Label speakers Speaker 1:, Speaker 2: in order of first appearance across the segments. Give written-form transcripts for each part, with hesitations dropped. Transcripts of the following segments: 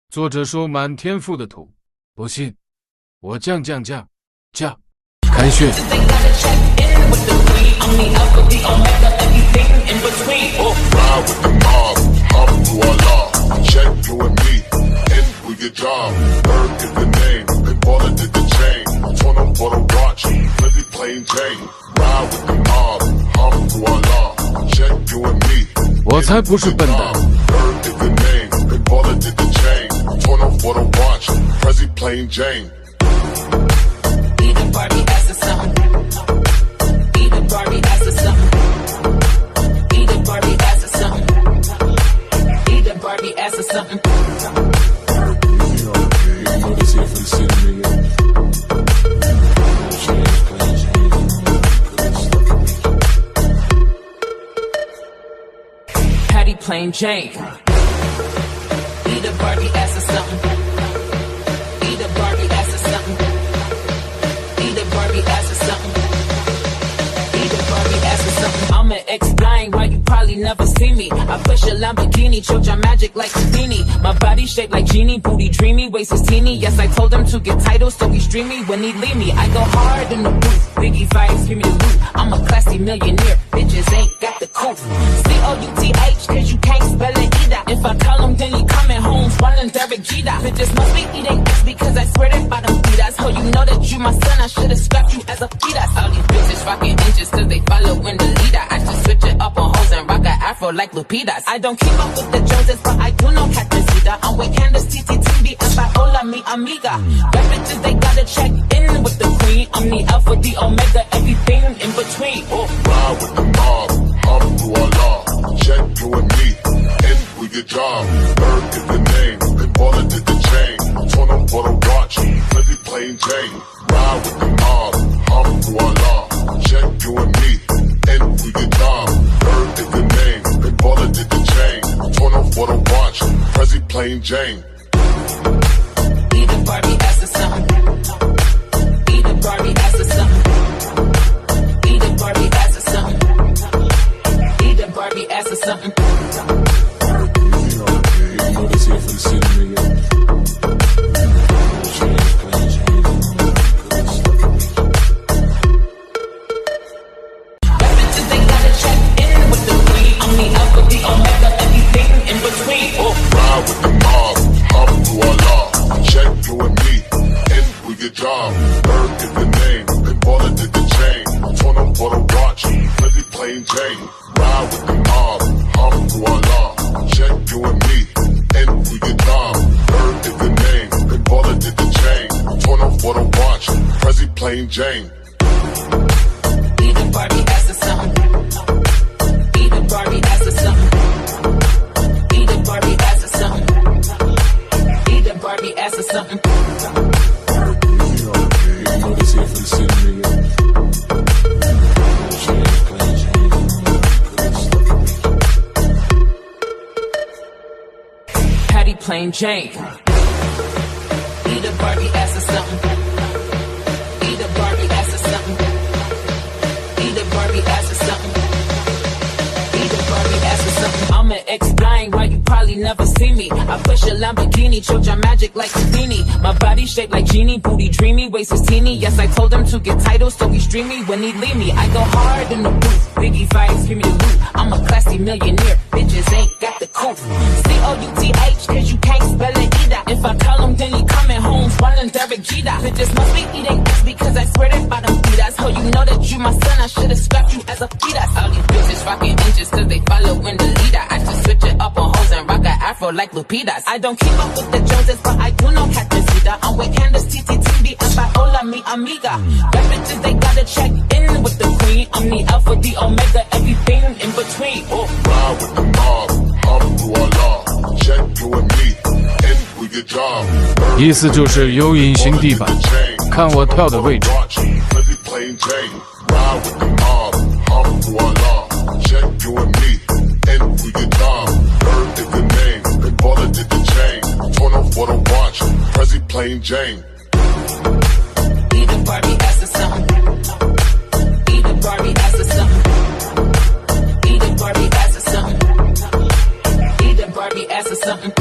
Speaker 1: 作者说满天赋的图，不信我降。开学。我才不是笨蛋。
Speaker 2: Plain Jane. Eat a Barbie ass or something. Eat a Barbie ass or something. Eat a Barbie ass or something. Eat a Barbie ass or something. I'ma explain why you probably never see me. I push a Lamborghini, choke your magic like Houdini. My body shaped like genie, booty dreamy, waist is teeny. Yes, I told him to get titles, so he's dreamy when he leave me. I go hard in the booth, Biggie vibes, give me the loot. I'm a classy millionaire, bitches ain't got the couth. C-O-U-T-H, cause you can't spell it either. If I call him, then he coming home, running Derek Jeter. Bitches must be eating ass because I swear they bottom feeders. Oh, you know that you my son, I should've scrapped you as a fetus. All these bitches rocking inches cause they following the leader. I should switch it up on hoes and rock a afro like Lupitas. I don't keep up with the Joneses, but I do know Captain Sita. I'm with Candace, TTTB, and Paola, mi amiga. Rap bitches, they gotta check in with the queen. I'm the alpha, the omega, everything in between. Oh,
Speaker 3: ride with the mob, alhamdulillah. Check you and me, and we get job. Bird is the name, and baller did the chain. Turn up for the watch, pretty plain Jane. Ride with the mob, alhamdulillah. Check you and me, and we get job. Bird is the name, and baller did the chain. Turn up for the watch, pretty plain Jane.
Speaker 2: Eat a Barbie ass or something. Eat a Barbie ass or something. Eat a Barbie ass or something. Eat a Barbie ass or something.
Speaker 3: You know this here for the city, nigga.
Speaker 2: Rap bitches, they gotta check in with the queen. I'm the alpha, the omega, everything in between. Oh,
Speaker 3: ride with the mob, alhamdulillah. Check you and me, and we get job. Bird is the name, and baller did the chain. Turn up for the watch, pretty plain Jane. Ride with the mob, alhamdulillah. Check you and me, and we get job. Bird is the name, and baller did the chain. Turn up for the watch, pretty plain Jane.
Speaker 2: eat a Barbie ass or something. Eat a Barbie ass or something. Eat a Barbie ass or something. Eat a Barbie ass or something.
Speaker 3: You know this here for the city, nigga.
Speaker 2: Patty plain Jane. Eat a Barbie ass or something. Eat a Barbie ass or something. Eat a Barbie ass or something. Eat a Barbie ass or something. I'ma explain why you probably never see me. I push a Lamborghini, choke your magic like Houdini. My body shaped like genie, booty dreamy, waist is teeny. Yes, I told him to get titles, so he's dreamy when he leave me. I go hard in the booth, Biggie vibes, give me the loot. I'm a classy millionaire, bitches ain't got the couth. C-O-U-T-H, cause you can't spell it either. If I call him, then he coming home, running Derek Jeter. Bitches must be eating ass because I swear they bottom feeders. Oh, you know that you my son, I should've scrapped you as a fetus. All these bitches rocking inches cause they following the leader. I just switch it up on hoes and rock a afro like Lupitas. I don't keep up with the Joneses, but I do know Captain Sita. I'm with Candace, TTTB, and Paola, mi amiga. Rap bitches, they gotta check in with the queen. I'm the alpha, the omega, everything in between. Oh,
Speaker 3: ride with the mob, alhamdulillah. Check you and me, and we get job.
Speaker 1: 意思就是有隐形地板，看我跳的位置。
Speaker 3: Ride with the mob, alhamdulillah. Check you and me, and we get job. Bird is the name, and baller did the chain. Turn up for the watch, Prezi plain Jane.
Speaker 2: Eat a Barbie ass or something. Eat a Barbie ass or something. Eat a Barbie ass or something. Eat a Barbie ass or something.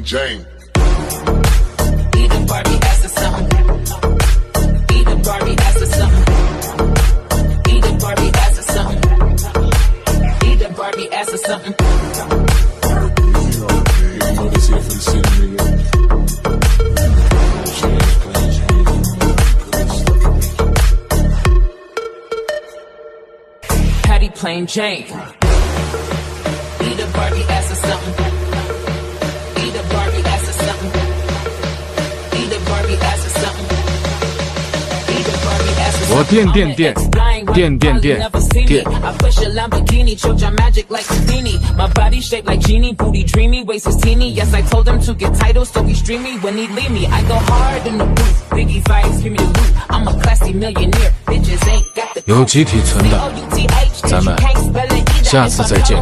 Speaker 3: Jane.
Speaker 2: Eat a Barbie ass or something. Eat a Barbie ass or something. Eat a Barbie ass or something. Eat a Barbie ass or something.
Speaker 3: You know this here for the city, nigga.
Speaker 2: Patty plain Jane. Eat a Barbie ass or something. Eat a Barbie ass or something. Eat a Barbie ass or something. Eat a Barbie ass or something.
Speaker 1: 我电电电电电电电。
Speaker 2: I push a Lamborghini, choke your magic like Houdini. My body shaped like genie, booty dreamy, waist is teeny. Yes, I told him to get titles, so he's dreamy when he leave me. I go hard in the booth, Biggie vibes, give me the loot. I'm a classy millionaire, bitches ain't got the.
Speaker 1: 有集体存档，咱们下次再见。